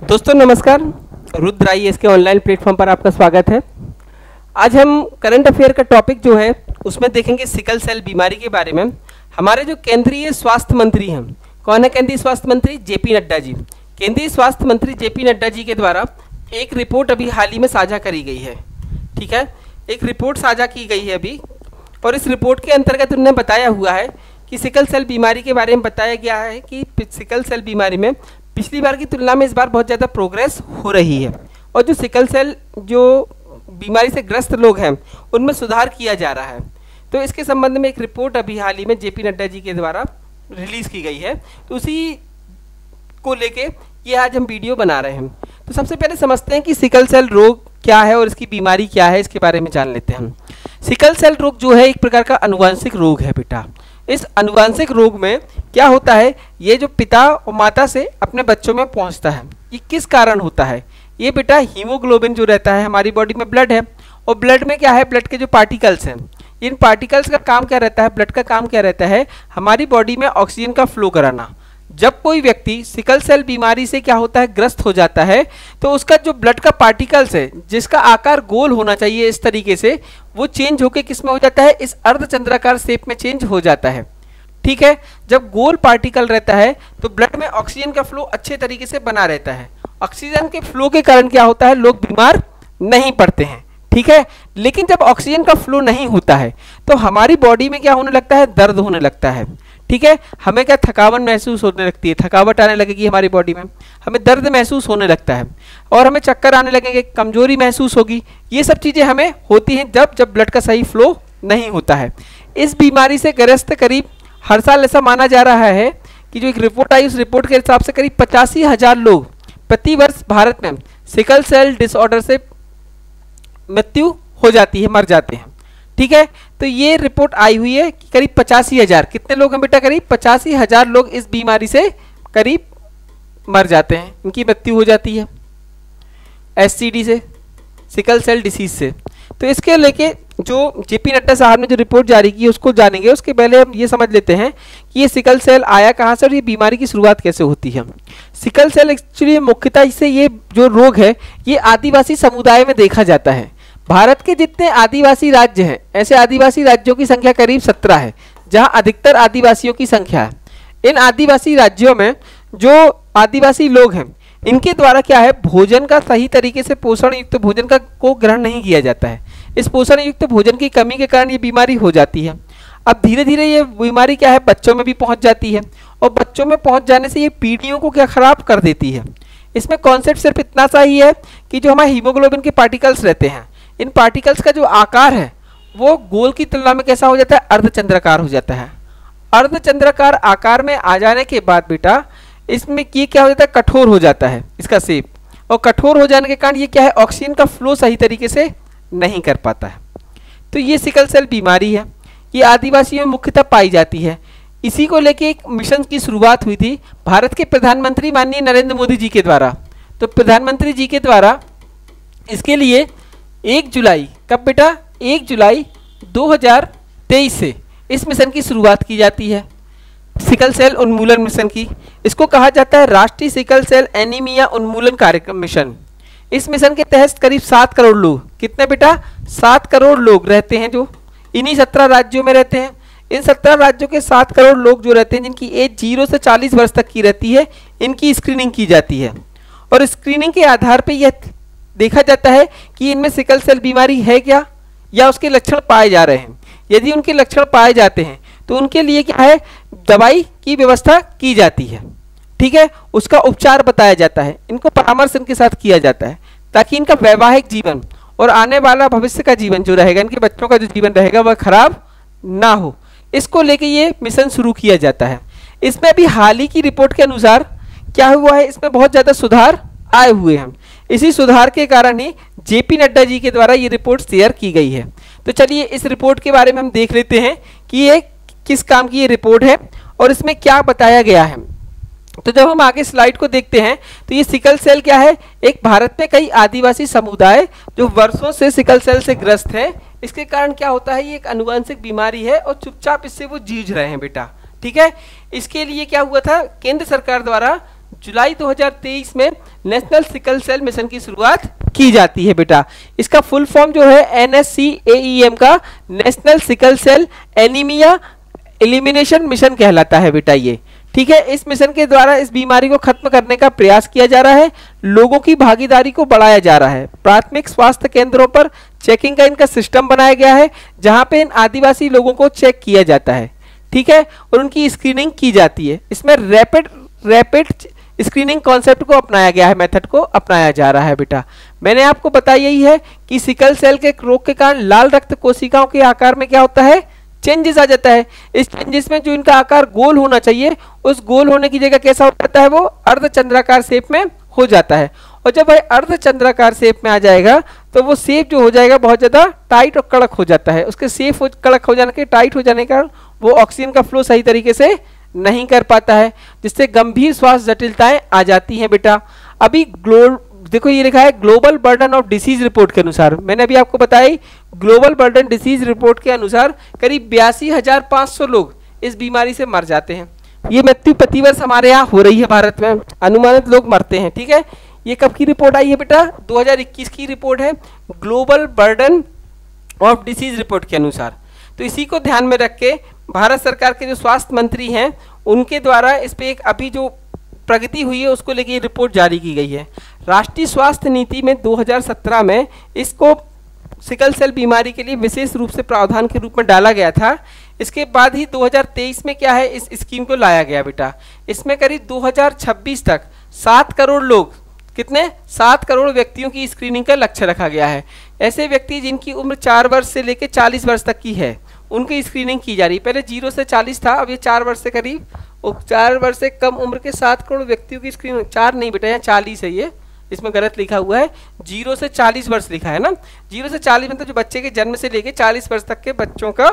दोस्तों नमस्कार, रुद्र IAS के ऑनलाइन प्लेटफॉर्म पर आपका स्वागत है। आज हम करंट अफेयर का टॉपिक जो है उसमें देखेंगे सिकल सेल बीमारी के बारे में। हमारे जो केंद्रीय स्वास्थ्य मंत्री हैं, कौन है केंद्रीय स्वास्थ्य मंत्री? JP नड्डा जी। केंद्रीय स्वास्थ्य मंत्री JP नड्डा जी के द्वारा एक रिपोर्ट अभी हाल ही में साझा करी गई है। ठीक है, एक रिपोर्ट साझा की गई है अभी, और इस रिपोर्ट के अंतर्गत उन्होंने बताया हुआ है कि सिकल सेल बीमारी के बारे में बताया गया है कि सिकल सेल बीमारी में पिछली बार की तुलना में इस बार बहुत ज़्यादा प्रोग्रेस हो रही है, और जो सिकल सेल जो बीमारी से ग्रस्त लोग हैं उनमें सुधार किया जा रहा है। तो इसके संबंध में एक रिपोर्ट अभी हाल ही में JP नड्डा जी के द्वारा रिलीज़ की गई है, तो उसी को लेके ये आज हम वीडियो बना रहे हैं। तो सबसे पहले समझते हैं कि सिकल सेल रोग क्या है और इसकी बीमारी क्या है, इसके बारे में जान लेते हैं। सिकल सेल रोग जो है एक प्रकार का आनुवंशिक रोग है बेटा। इस आनुवंशिक रोग में क्या होता है, ये जो पिता और माता से अपने बच्चों में पहुंचता है। ये किस कारण होता है? ये बेटा हीमोग्लोबिन जो रहता है, हमारी बॉडी में ब्लड है, और ब्लड में क्या है, ब्लड के जो पार्टिकल्स हैं, इन पार्टिकल्स का काम क्या रहता है, ब्लड का काम क्या रहता है, हमारी बॉडी में ऑक्सीजन का फ्लो कराना। जब कोई व्यक्ति सिकल सेल बीमारी से क्या होता है, ग्रस्त हो जाता है, तो उसका जो ब्लड का पार्टिकल्स है जिसका आकार गोल होना चाहिए इस तरीके से, वो चेंज होकर किस में हो जाता है, इस अर्धचंद्राकार शेप में चेंज हो जाता है। ठीक है, जब गोल पार्टिकल रहता है तो ब्लड में ऑक्सीजन का फ्लो अच्छे तरीके से बना रहता है। ऑक्सीजन के फ्लो के कारण क्या होता है, लोग बीमार नहीं पड़ते हैं। ठीक है, लेकिन जब ऑक्सीजन का फ्लो नहीं होता है तो हमारी बॉडी में क्या होने लगता है, दर्द होने लगता है। ठीक है, हमें क्या थकावट महसूस होने लगती है, थकावट आने लगेगी हमारी बॉडी में, हमें दर्द महसूस होने लगता है, और हमें चक्कर आने लगेंगे, कमजोरी महसूस होगी। ये सब चीज़ें हमें होती हैं जब ब्लड का सही फ्लो नहीं होता है। इस बीमारी से ग्रस्त करीब हर साल ऐसा माना जा रहा है कि जो एक रिपोर्ट आई, उस रिपोर्ट के हिसाब से करीब 85,000 लोग प्रति वर्ष भारत में सिकल सेल डिसऑर्डर से मृत्यु हो जाती है, मर जाते हैं। ठीक है, तो ये रिपोर्ट आई हुई है कि करीब 85,000, कितने लोग हैं बेटा, करीब 85,000 लोग इस बीमारी से करीब मर जाते हैं, इनकी मृत्यु हो जाती है SCD से, सिकल सेल डिसीज से। तो इसके लेके जो JP नड्डा साहब ने जो रिपोर्ट जारी की उसको जानेंगे। उसके पहले हम ये समझ लेते हैं कि ये सिकल सेल आया कहाँ से और ये बीमारी की शुरुआत कैसे होती है। सिकल सेल एक्चुअली मुख्यतः से ये जो रोग है ये आदिवासी समुदाय में देखा जाता है। भारत के जितने आदिवासी राज्य हैं, ऐसे आदिवासी राज्यों की संख्या करीब 17 है, जहाँ अधिकतर आदिवासियों की संख्या है। इन आदिवासी राज्यों में जो आदिवासी लोग हैं, इनके द्वारा क्या है, भोजन का सही तरीके से पोषण युक्त भोजन का को ग्रहण नहीं किया जाता है। इस पोषण युक्त भोजन की कमी के कारण ये बीमारी हो जाती है। अब धीरे धीरे ये बीमारी क्या है, बच्चों में भी पहुंच जाती है, और बच्चों में पहुंच जाने से ये पीढ़ियों को क्या खराब कर देती है। इसमें कॉन्सेप्ट सिर्फ इतना सा ही है कि जो हमारे हीमोग्लोबिन के पार्टिकल्स रहते हैं, इन पार्टिकल्स का जो आकार है वो गोल की तुलना में कैसा हो जाता है, अर्धचंद्राकार हो जाता है। अर्धचंद्राकार आकार में आ जाने के बाद बेटा इसमें क्या हो जाता है, कठोर हो जाता है इसका शेप, और कठोर हो जाने के कारण ये क्या है, ऑक्सीजन का फ्लो सही तरीके से नहीं कर पाता है। तो ये सिकल सेल बीमारी है, ये आदिवासियों में मुख्यतः पाई जाती है। इसी को लेके एक मिशन की शुरुआत हुई थी भारत के प्रधानमंत्री माननीय नरेंद्र मोदी जी के द्वारा। तो प्रधानमंत्री जी के द्वारा इसके लिए 1 जुलाई, कब बेटा, 1 जुलाई 2023 से इस मिशन की शुरुआत की जाती है, सिकल सेल उन्मूलन मिशन की। इसको कहा जाता है राष्ट्रीय सिकल सेल एनीमिया उन्मूलन कार्यक्रम मिशन। इस मिशन के तहत करीब 7 करोड़ लोग, कितने बेटा, 7 करोड़ लोग रहते हैं जो इन्हीं 17 राज्यों में रहते हैं। इन 17 राज्यों के 7 करोड़ लोग जो रहते हैं, जिनकी एज 0 से 40 वर्ष तक की रहती है, इनकी स्क्रीनिंग की जाती है, और स्क्रीनिंग के आधार पर यह देखा जाता है कि इनमें सिकल सेल बीमारी है क्या, या उसके लक्षण पाए जा रहे हैं। यदि उनके लक्षण पाए जाते हैं तो उनके लिए क्या है, दवाई की व्यवस्था की जाती है। ठीक है, उसका उपचार बताया जाता है, इनको परामर्श इनके साथ किया जाता है, ताकि इनका वैवाहिक जीवन और आने वाला भविष्य का जीवन जो रहेगा, इनके बच्चों का जो जीवन रहेगा वह खराब ना हो। इसको लेके ये मिशन शुरू किया जाता है। इसमें अभी हाल ही की रिपोर्ट के अनुसार क्या हुआ है, इसमें बहुत ज़्यादा सुधार आए हुए हैं। इसी सुधार के कारण ही JP नड्डा जी के द्वारा ये रिपोर्ट शेयर की गई है। तो चलिए इस रिपोर्ट के बारे में हम देख लेते हैं कि ये किस काम की ये रिपोर्ट है और इसमें क्या बताया गया है। तो जब हम आगे स्लाइड को देखते हैं तो ये सिकल सेल क्या है, एक भारत में कई आदिवासी समुदाय जो वर्षों से सिकल सेल से ग्रस्त है। इसके कारण क्या होता है, ये एक आनुवंशिक बीमारी है और चुपचाप इससे वो जूझ रहे हैं बेटा। ठीक है, इसके लिए क्या हुआ था, केंद्र सरकार द्वारा जुलाई 2023 में नेशनल सिकल सेल मिशन की शुरुआत की जाती है बेटा। इसका फुल फॉर्म जो है NSCAEM का national sickle cell anaemia elimination mission कहलाता है बेटा ये। ठीक है, इस मिशन के द्वारा इस बीमारी को खत्म करने का प्रयास किया जा रहा है, लोगों की भागीदारी को बढ़ाया जा रहा है। प्राथमिक स्वास्थ्य केंद्रों पर चेकिंग का इनका सिस्टम बनाया गया है, जहां पे इन आदिवासी लोगों को चेक किया जाता है। ठीक है, और उनकी स्क्रीनिंग की जाती है। इसमें रैपिड स्क्रीनिंग कॉन्सेप्ट को अपनाया गया है, मेथड को अपनाया जा रहा है बेटा। मैंने आपको बताया यही है कि सिकल सेल के रोग के कारण लाल रक्त कोशिकाओं के आकार में क्या होता है, चेंजेस आ जाता है। इस चेंजेस में जो इनका आकार गोल होना चाहिए, उस गोल होने की जगह कैसा हो जाता है, वो अर्धचंद्राकार शेप में हो जाता है। और जब भाई अर्धचंद्राकार शेप में आ जाएगा तो वो शेप जो हो जाएगा बहुत ज़्यादा टाइट और कड़क हो जाता है। उसके शेप कड़क हो जाने के, टाइट हो जाने का वो ऑक्सीजन का फ्लो सही तरीके से नहीं कर पाता है, जिससे गंभीर स्वास्थ्य जटिलताएं आ जाती हैं बेटा। अभी देखो ये लिखा है global burden of disease report के अनुसार, मैंने अभी आपको बताया ग्लोबल बर्डन डिसीज रिपोर्ट के अनुसार करीब 82,500 लोग इस बीमारी से मर जाते हैं। ये मृत्यु प्रतिवर्ष हमारे यहाँ हो रही है भारत में, अनुमानित लोग मरते हैं। ठीक है, ये कब की रिपोर्ट आई है बेटा, 2021 की रिपोर्ट है global burden of disease report के अनुसार। तो इसी को ध्यान में रख के भारत सरकार के जो स्वास्थ्य मंत्री हैं उनके द्वारा इस पे एक अभी जो प्रगति हुई है उसको लेके रिपोर्ट जारी की गई है। राष्ट्रीय स्वास्थ्य नीति में 2017 में इसको सिकल सेल बीमारी के लिए विशेष रूप से प्रावधान के रूप में डाला गया था। इसके बाद ही 2023 में क्या है, इस स्कीम को लाया गया बेटा। इसमें करीब 2026 तक 7 करोड़ लोग, कितने, 7 करोड़ व्यक्तियों की स्क्रीनिंग का लक्ष्य रखा गया है। ऐसे व्यक्ति जिनकी उम्र 4 वर्ष से लेकर 40 वर्ष तक की है उनकी स्क्रीनिंग की जा रही है। पहले 0 से 40 था, अब ये 4 वर्ष से करीब, 4 वर्ष से कम उम्र के 7 करोड़ व्यक्तियों की स्क्रीनिंग, 4 नहीं बेटा, यहाँ 40 है, ये इसमें गलत लिखा हुआ है, 0 से 40 वर्ष लिखा है ना। 0 से 40 मतलब जो बच्चे के जन्म से लेके 40 वर्ष तक के बच्चों का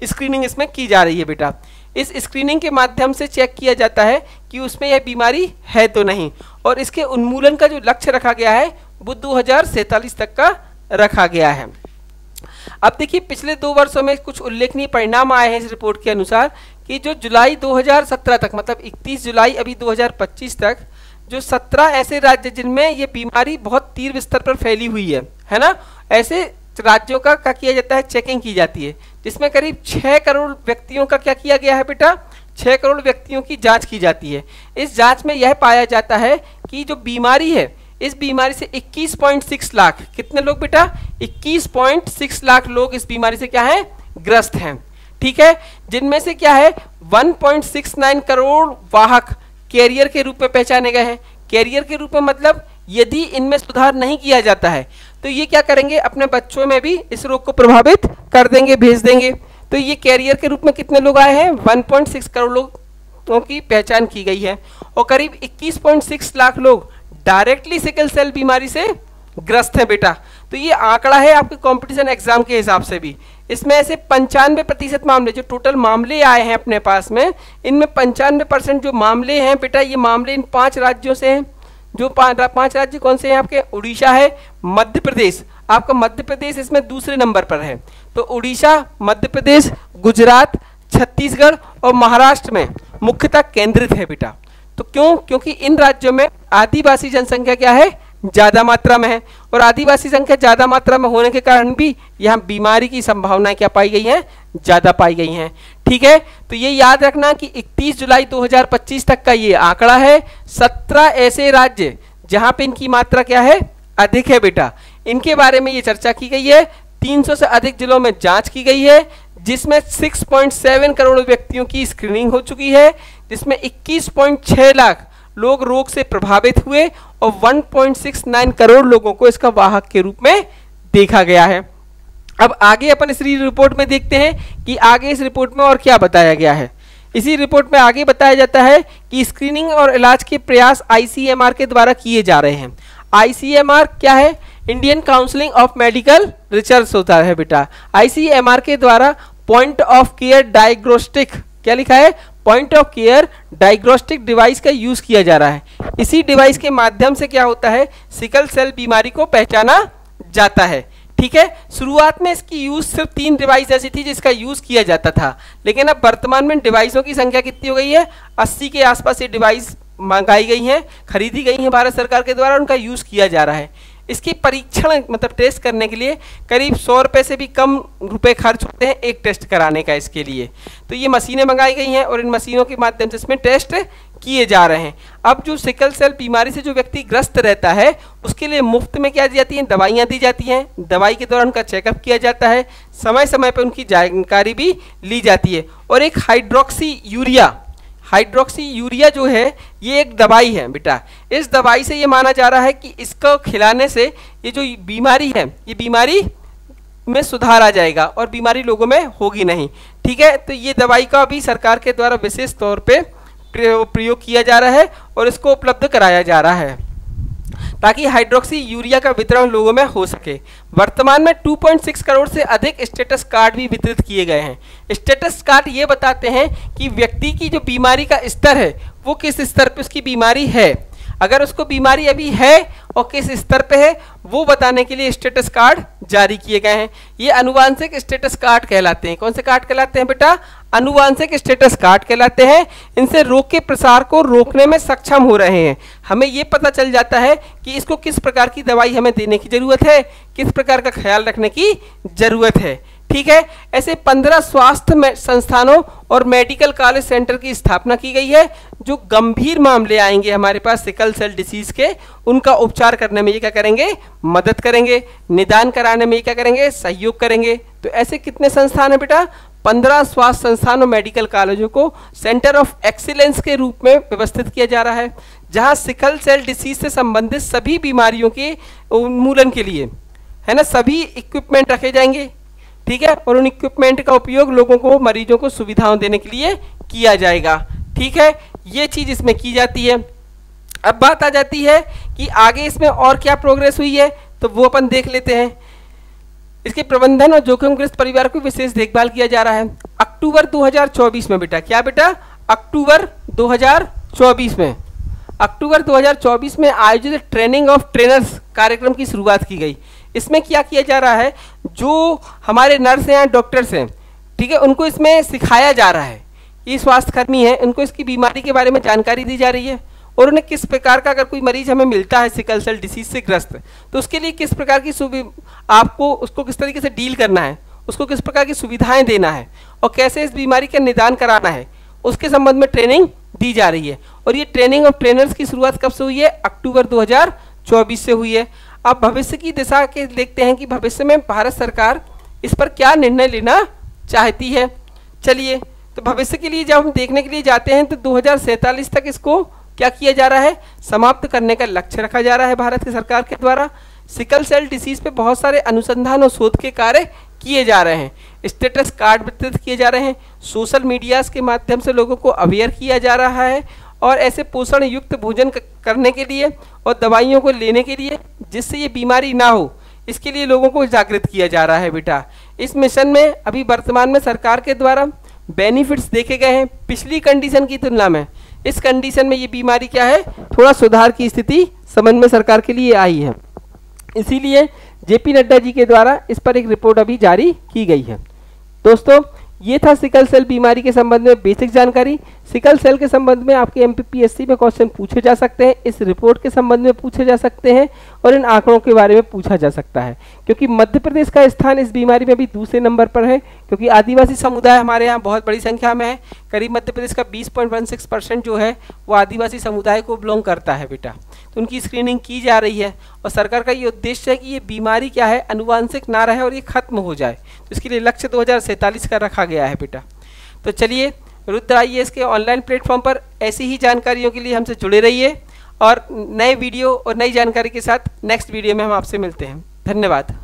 स्क्रीनिंग इसमें की जा रही है बेटा। इस स्क्रीनिंग के माध्यम से चेक किया जाता है कि उसमें यह बीमारी है तो नहीं, और इसके उन्मूलन का जो लक्ष्य रखा गया है वो 2047 तक का रखा गया है। अब देखिए पिछले 2 वर्षों में कुछ उल्लेखनीय परिणाम आए हैं इस रिपोर्ट के अनुसार कि जो जुलाई 2017 तक, मतलब 31 जुलाई अभी 2025 तक, जो 17 ऐसे राज्य जिनमें ये बीमारी बहुत तीव्र स्तर पर फैली हुई है ना, ऐसे राज्यों का क्या किया जाता है, चेकिंग की जाती है, जिसमें करीब 6 करोड़ व्यक्तियों का क्या किया गया है बेटा, 6 करोड़ व्यक्तियों की जांच की जाती है। इस जांच में यह पाया जाता है कि जो बीमारी है, इस बीमारी से 21.6 लाख, कितने लोग बेटा, 21.6 लाख लोग इस बीमारी से क्या है, ग्रस्त हैं। ठीक है, जिनमें से क्या है 1.69 करोड़ वाहक कैरियर के रूप में पहचाने गए हैं। कैरियर के रूप में मतलब यदि इनमें सुधार नहीं किया जाता है तो ये क्या करेंगे, अपने बच्चों में भी इस रोग को प्रभावित कर देंगे, भेज देंगे। तो ये कैरियर के रूप में कितने लोग आए हैं, 1.6 करोड़ लोगों की पहचान की गई है, और करीब 21.6 लाख लोग डायरेक्टली सिकल सेल बीमारी से ग्रस्त है बेटा। तो ये आंकड़ा है आपके कंपटीशन एग्जाम के हिसाब से भी। इसमें ऐसे 95% मामले, जो टोटल मामले आए हैं अपने पास में, इनमें 95% जो मामले हैं बेटा, ये मामले इन 5 राज्यों से हैं। जो 5 राज्य कौन से हैं आपके, उड़ीसा है, मध्य प्रदेश, आपका मध्य प्रदेश इसमें दूसरे नंबर पर है। तो उड़ीसा, मध्य प्रदेश, गुजरात, छत्तीसगढ़ और महाराष्ट्र में मुख्यतः केंद्रित है बेटा। तो क्यों, क्योंकि इन राज्यों में आदिवासी जनसंख्या क्या है, ज़्यादा मात्रा में है, और आदिवासी संख्या ज़्यादा मात्रा में होने के कारण भी यहाँ बीमारी की संभावनाएं क्या पाई गई हैं, ज़्यादा पाई गई हैं। ठीक है, तो ये याद रखना कि 31 जुलाई 2025 तक का ये आंकड़ा है। 17 ऐसे राज्य जहाँ पे इनकी मात्रा क्या है, अधिक है बेटा, इनके बारे में ये चर्चा की गई है। 300 से अधिक जिलों में जांच की गई है, जिसमें 6.7 करोड़ व्यक्तियों की स्क्रीनिंग हो चुकी है, जिसमें 21.6 लाख लोग रोग से प्रभावित हुए और 1.69 करोड़ लोगों को इसका वाहक के रूप में देखा गया है। अब आगे अपन इस रिपोर्ट में देखते हैं कि आगे इस रिपोर्ट में और क्या बताया गया है। इसी रिपोर्ट में आगे बताया जाता है कि स्क्रीनिंग और इलाज के प्रयास ICMR के द्वारा किए जा रहे हैं। ICMR क्या है, Indian counselling of medical research होता है बेटा। ICMR के द्वारा पॉइंट ऑफ केयर डायग्नोस्टिक, क्या लिखा है, point of care diagnostic device का यूज किया जा रहा है। इसी डिवाइस के माध्यम से क्या होता है, सिकल सेल बीमारी को पहचाना जाता है। ठीक है, शुरुआत में इसकी यूज सिर्फ 3 डिवाइस ऐसी थी जिसका यूज किया जाता था, लेकिन अब वर्तमान में डिवाइसों की संख्या कितनी हो गई है, 80 के आसपास ये डिवाइस मंगाई गई हैं, खरीदी गई हैं भारत सरकार के द्वारा, उनका यूज़ किया जा रहा है। इसकी परीक्षण मतलब टेस्ट करने के लिए करीब 100 रुपये से भी कम रुपए खर्च होते हैं एक टेस्ट कराने का इसके लिए। तो ये मशीनें मंगाई गई हैं और इन मशीनों के माध्यम से इसमें टेस्ट किए जा रहे हैं। अब जो सिकल सेल बीमारी से जो व्यक्ति ग्रस्त रहता है उसके लिए मुफ्त में क्या दी जाती हैं, दवाइयाँ दी जाती हैं। दवाई के दौरान उनका चेकअप किया जाता है, समय समय पर उनकी जानकारी भी ली जाती है। और एक हाइड्रोक्सी यूरिया जो है ये एक दवाई है बेटा। इस दवाई से ये माना जा रहा है कि इसको खिलाने से ये जो बीमारी है ये बीमारी में सुधार आ जाएगा और बीमारी लोगों में होगी नहीं। ठीक है, तो ये दवाई का अभी सरकार के द्वारा विशेष तौर पे प्रयोग किया जा रहा है और इसको उपलब्ध कराया जा रहा है ताकि हाइड्रोक्सी यूरिया का वितरण लोगों में हो सके। वर्तमान में 2.6 करोड़ से अधिक स्टेटस कार्ड भी वितरित किए गए हैं। स्टेटस कार्ड ये बताते हैं कि व्यक्ति की जो बीमारी का स्तर है वो किस स्तर पे उसकी बीमारी है, अगर उसको बीमारी अभी है और किस स्तर पे है वो बताने के लिए स्टेटस कार्ड जारी किए गए हैं। ये अनुवांशिक स्टेटस कार्ड कहलाते हैं। कौन से कार्ड कहलाते हैं बेटा? अनुवांशिक स्टेटस कार्ड कहलाते हैं। इनसे रोग के प्रसार को रोकने में सक्षम हो रहे हैं। हमें ये पता चल जाता है कि इसको किस प्रकार की दवाई हमें देने की जरूरत है, किस प्रकार का ख्याल रखने की जरूरत है। ठीक है, ऐसे 15 स्वास्थ्य संस्थानों और मेडिकल कॉलेज सेंटर की स्थापना की गई है जो गंभीर मामले आएंगे हमारे पास सिकल सेल डिसीज के, उनका उपचार करने में ये क्या करेंगे, मदद करेंगे, निदान कराने में ये क्या करेंगे, सहयोग करेंगे। तो ऐसे कितने संस्थान है बेटा? 15 स्वास्थ्य संस्थान और मेडिकल कॉलेजों को सेंटर ऑफ एक्सीलेंस के रूप में व्यवस्थित किया जा रहा है जहां सिकल सेल डिसीज से संबंधित सभी बीमारियों के उन्मूलन के लिए है ना सभी इक्विपमेंट रखे जाएंगे। ठीक है, और उन इक्विपमेंट का उपयोग लोगों को, मरीजों को सुविधाओं देने के लिए किया जाएगा। ठीक है, ये चीज इसमें की जाती है। अब बात आ जाती है कि आगे इसमें और क्या प्रोग्रेस हुई है, तो वो अपन देख लेते हैं। इसके प्रबंधन और जोखिमग्रस्त परिवार को विशेष देखभाल किया जा रहा है। अक्टूबर 2024 में बेटा, क्या बेटा? अक्टूबर 2024 में, अक्टूबर 2024 में आयोजित ट्रेनिंग ऑफ ट्रेनर्स कार्यक्रम की शुरुआत की गई। इसमें क्या किया जा रहा है, जो हमारे नर्स हैं, डॉक्टर्स हैं, ठीक है, उनको इसमें सिखाया जा रहा है। ये स्वास्थ्यकर्मी हैं, उनको इसकी बीमारी के बारे में जानकारी दी जा रही है और उन्हें किस प्रकार का, अगर कोई मरीज हमें मिलता है सिकल सेल डिसीज से ग्रस्त, तो उसके लिए किस प्रकार की आपको उसको किस तरीके से डील करना है, उसको किस प्रकार की सुविधाएं देना है और कैसे इस बीमारी का निदान कराना है, उसके संबंध में ट्रेनिंग दी जा रही है। और ये ट्रेनिंग ऑफ ट्रेनर्स की शुरुआत कब से हुई है? अक्टूबर 2024 से हुई है। अब भविष्य की दिशा के देखते हैं कि भविष्य में भारत सरकार इस पर क्या निर्णय लेना चाहती है। चलिए, तो भविष्य के लिए जब हम देखने के लिए जाते हैं तो 2047 तक इसको क्या किया जा रहा है, समाप्त करने का लक्ष्य रखा जा रहा है भारत की सरकार के द्वारा। सिकल सेल डिसीज पे बहुत सारे अनुसंधान और शोध के कार्य किए जा रहे हैं, स्टेटस कार्ड वितरित किए जा रहे हैं, सोशल मीडियाज के माध्यम से लोगों को अवेयर किया जा रहा है और ऐसे पोषण युक्त भोजन करने के लिए और दवाइयों को लेने के लिए जिससे ये बीमारी ना हो, इसके लिए लोगों को जागृत किया जा रहा है बेटा। इस मिशन में अभी वर्तमान में सरकार के द्वारा बेनिफिट्स देखे गए हैं पिछली कंडीशन की तुलना में। इस कंडीशन में ये बीमारी क्या है, थोड़ा सुधार की स्थिति समझ में सरकार के लिए आई है। इसीलिए जेपी नड्डा जी के द्वारा इस पर एक रिपोर्ट अभी जारी की गई है। दोस्तों, ये था सिकल सेल बीमारी के संबंध में बेसिक जानकारी। सिकल सेल के संबंध में आपके एमपीपीएससी में क्वेश्चन पूछे जा सकते हैं, इस रिपोर्ट के संबंध में पूछे जा सकते हैं और इन आंकड़ों के बारे में पूछा जा सकता है, क्योंकि मध्य प्रदेश का स्थान इस बीमारी में भी दूसरे नंबर पर है, क्योंकि आदिवासी समुदाय हमारे यहाँ बहुत बड़ी संख्या में है। करीब मध्य प्रदेश का 20.16% जो है वो आदिवासी समुदाय को बिलोंग करता है बेटा। तो उनकी स्क्रीनिंग की जा रही है और सरकार का ये उद्देश्य है कि ये बीमारी क्या है, अनुवांशिक ना रहे और ये खत्म हो जाए। तो इसके लिए लक्ष्य 2047 का रखा गया है बेटा। तो चलिए, रुद्र IAS के ऑनलाइन प्लेटफॉर्म पर ऐसी ही जानकारियों के लिए हमसे जुड़े रहिए और नए वीडियो और नई जानकारी के साथ नेक्स्ट वीडियो में हम आपसे मिलते हैं। धन्यवाद।